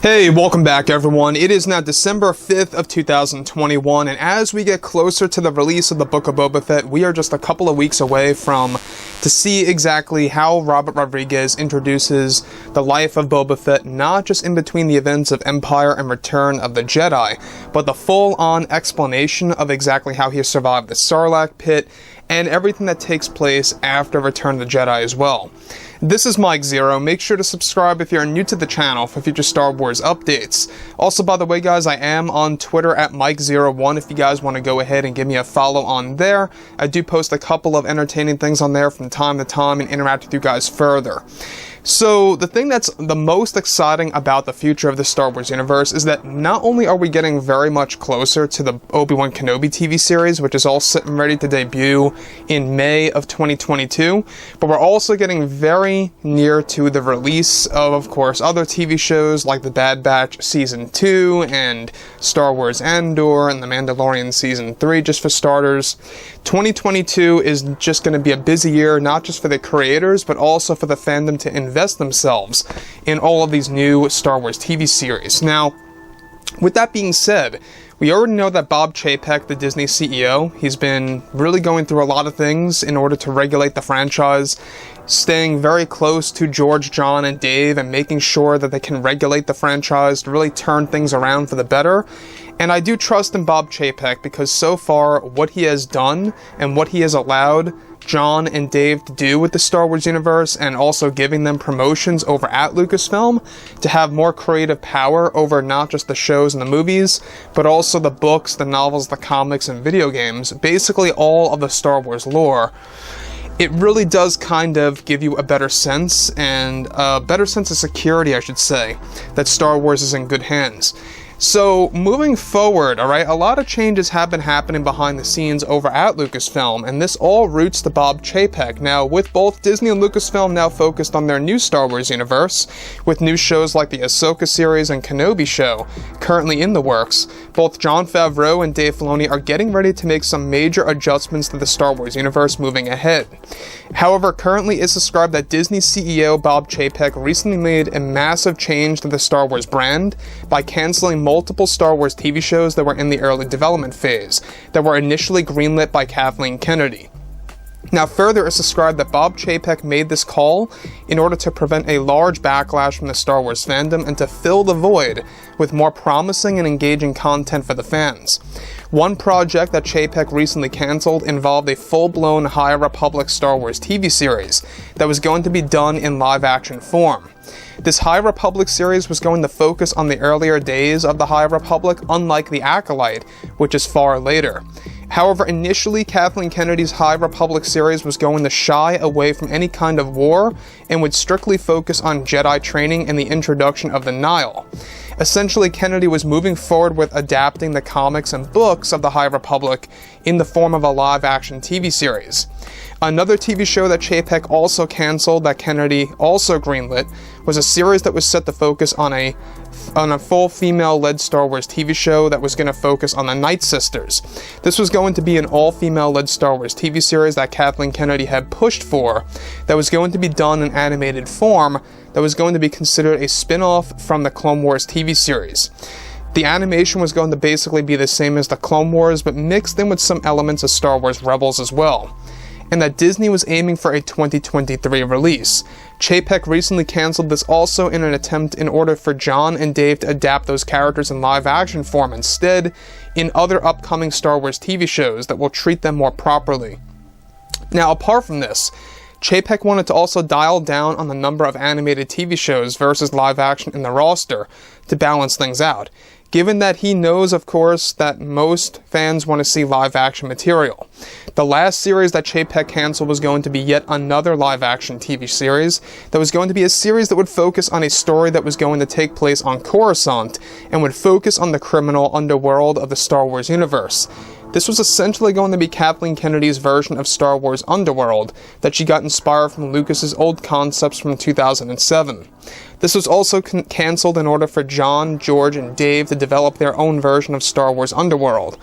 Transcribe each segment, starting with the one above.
Hey, welcome back everyone. It is now December 5th of 2021, and as we get closer to the release of the Book of Boba Fett, we are just a couple of weeks away to see exactly how Robert Rodriguez introduces the life of Boba Fett, not just in between the events of Empire and Return of the Jedi, but the full-on explanation of exactly how he survived the Sarlacc pit, and everything that takes place after Return of the Jedi as well. This is Mike Zero. Make sure to subscribe if you're new to the channel for future Star Wars updates. Also, by the way, guys, I am on Twitter at Mike01 if you guys want to go ahead and give me a follow on there. I do post a couple of entertaining things on there from time to time and interact with you guys further. So, the thing that's the most exciting about the future of the Star Wars universe is that not only are we getting very much closer to the Obi-Wan Kenobi TV series, which is all set and ready to debut in May of 2022, but we're also getting very near to the release of course, other TV shows like The Bad Batch Season 2 and Star Wars Andor and The Mandalorian Season 3, just for starters. 2022 is just going to be a busy year, not just for the creators, but also for the fandom to invest themselves in all of these new Star Wars TV series. Now, with that being said, we already know that Bob Chapek, the Disney CEO, he's been really going through a lot of things in order to regulate the franchise, staying very close to George, John, and Dave, and making sure that they can regulate the franchise to really turn things around for the better. And I do trust in Bob Chapek because so far, what he has done and what he has allowed John and Dave to do with the Star Wars universe, and also giving them promotions over at Lucasfilm to have more creative power over not just the shows and the movies, but also the books, the novels, the comics, and video games, basically all of the Star Wars lore. It really does kind of give you a better sense, and a better sense of security, I should say, that Star Wars is in good hands. So, moving forward, alright, a lot of changes have been happening behind the scenes over at Lucasfilm, and this all roots to Bob Chapek. Now, with both Disney and Lucasfilm now focused on their new Star Wars universe, with new shows like the Ahsoka series and Kenobi show currently in the works, both Jon Favreau and Dave Filoni are getting ready to make some major adjustments to the Star Wars universe moving ahead. However, currently it's described that Disney CEO Bob Chapek recently made a massive change to the Star Wars brand by canceling multiple Star Wars TV shows that were in the early development phase, that were initially greenlit by Kathleen Kennedy. Now, further, it's described that Bob Chapek made this call in order to prevent a large backlash from the Star Wars fandom and to fill the void with more promising and engaging content for the fans. One project that Chapek recently canceled involved a full-blown High Republic Star Wars TV series that was going to be done in live-action form. This High Republic series was going to focus on the earlier days of the High Republic, unlike the Acolyte, which is far later. However, initially, Kathleen Kennedy's High Republic series was going to shy away from any kind of war and would strictly focus on Jedi training and the introduction of the Nile. Essentially, Kennedy was moving forward with adapting the comics and books of the High Republic in the form of a live-action TV series. Another TV show that Chapek also canceled that Kennedy also greenlit was a series that was set to focus on a full female-led Star Wars TV show that was going to focus on the Night Sisters. This was going to be an all-female-led Star Wars TV series that Kathleen Kennedy had pushed for, that was going to be done in animated form, that was going to be considered a spin-off from the Clone Wars TV series. The animation was going to basically be the same as the Clone Wars, but mixed in with some elements of Star Wars Rebels as well, and that Disney was aiming for a 2023 release. Chapek recently canceled this also in an attempt in order for John and Dave to adapt those characters in live-action form instead in other upcoming Star Wars TV shows that will treat them more properly. Now, apart from this, Chapek wanted to also dial down on the number of animated TV shows versus live-action in the roster to balance things out, given that he knows, of course, that most fans want to see live-action material. The last series that Chapek canceled was going to be yet another live-action TV series that was going to be a series that would focus on a story that was going to take place on Coruscant and would focus on the criminal underworld of the Star Wars universe. This was essentially going to be Kathleen Kennedy's version of Star Wars Underworld that she got inspired from Lucas's old concepts from 2007. This was also cancelled in order for John, George, and Dave to develop their own version of Star Wars Underworld.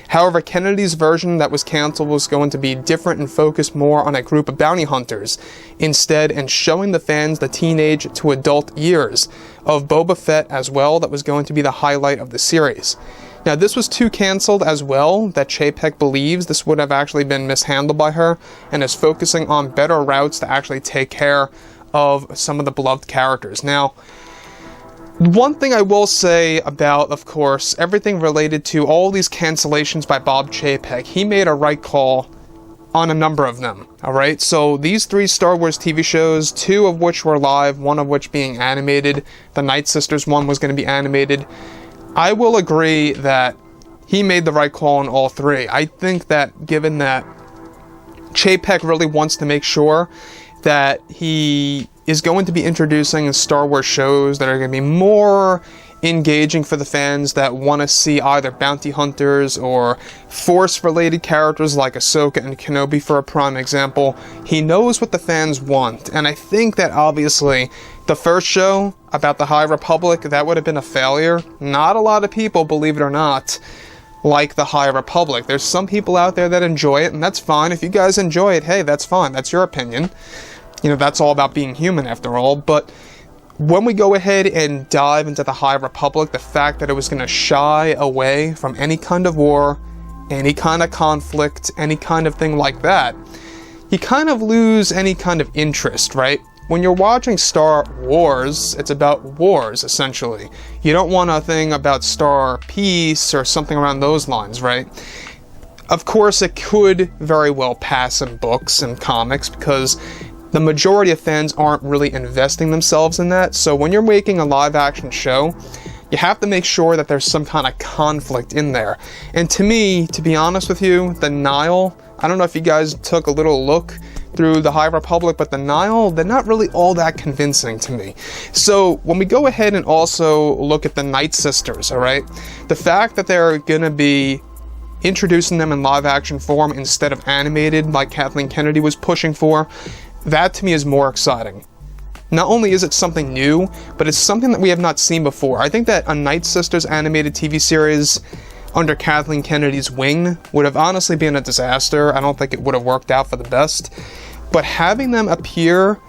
However, Kennedy's version that was canceled was going to be different and focus more on a group of bounty hunters instead, and showing the fans the teenage to adult years of Boba Fett as well. That was going to be the highlight of the series. Now, this was too canceled as well, that Chapek believes this would have actually been mishandled by her, and is focusing on better routes to actually take care of some of the beloved characters. Now, one thing I will say about, of course, everything related to all these cancellations by Bob Chapek, he made a right call on a number of them, alright? So these 3 Star Wars TV shows, 2 of which were live, 1 of which being animated, the Night Sisters one was going to be animated. I will agree that he made the right call on all 3. I think that given that Chapek really wants to make sure that he is going to be introducing Star Wars shows that are going to be more engaging for the fans that want to see either bounty hunters or Force-related characters like Ahsoka and Kenobi, for a prime example. He knows what the fans want, and I think that obviously the first show about the High Republic, that would have been a failure. Not a lot of people, believe it or not, like the High Republic. There's some people out there that enjoy it, and that's fine. If you guys enjoy it, hey, that's fine. That's your opinion. You know, that's all about being human after all. But when we go ahead and dive into the High Republic, the fact that it was going to shy away from any kind of war, any kind of conflict, any kind of thing like that, you kind of lose any kind of interest, right? When you're watching Star Wars, it's about wars, essentially. You don't want a thing about Star Peace or something around those lines, right? Of course, it could very well pass in books and comics because the majority of fans aren't really investing themselves in that. So when you're making a live-action show, you have to make sure that there's some kind of conflict in there. And to me, to be honest with you, the Nile, I don't know if you guys took a little look through the High Republic, but the Nile, they're not really all that convincing to me. So when we go ahead and also look at the Night Sisters, alright, the fact that they're gonna be introducing them in live action form instead of animated like Kathleen Kennedy was pushing for, that to me is more exciting. Not only is it something new, but it's something that we have not seen before. I think that a Night Sisters animated TV series under Kathleen Kennedy's wing would have honestly been a disaster. I don't think it would have worked out for the best. But having them appear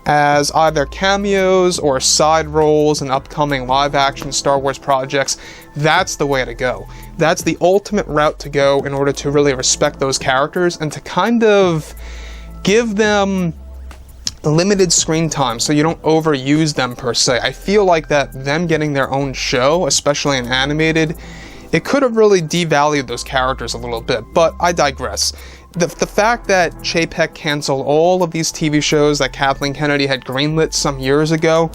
as either cameos or side roles in upcoming live-action Star Wars projects, that's the way to go. That's the ultimate route to go in order to really respect those characters and to kind of give them limited screen time so you don't overuse them per se. I feel like that them getting their own show, especially in animated, it could have really devalued those characters a little bit, but I digress. The fact that Chapek canceled all of these TV shows that Kathleen Kennedy had greenlit some years ago,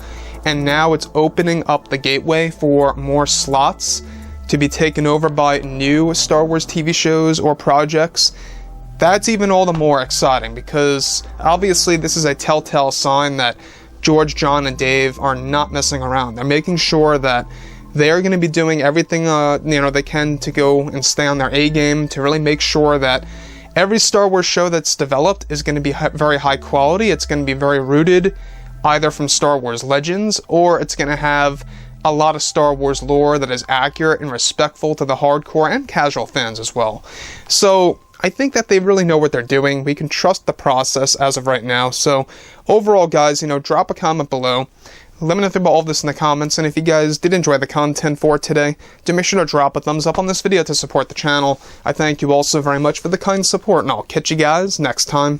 and now it's opening up the gateway for more slots to be taken over by new Star Wars TV shows or projects, that's even all the more exciting, because obviously this is a telltale sign that George, John, and Dave are not messing around. They're making sure that they're going to be doing everything they can to go and stay on their A game, to really make sure that every Star Wars show that's developed is going to be very high quality. It's going to be very rooted either from Star Wars Legends, or it's going to have a lot of Star Wars lore that is accurate and respectful to the hardcore and casual fans as well. So I think that they really know what they're doing. We can trust the process as of right now. So overall, guys, drop a comment below. Let me know about all this in the comments, and if you guys did enjoy the content for today, do make sure to drop a thumbs up on this video to support the channel. I thank you all so very much for the kind support, and I'll catch you guys next time.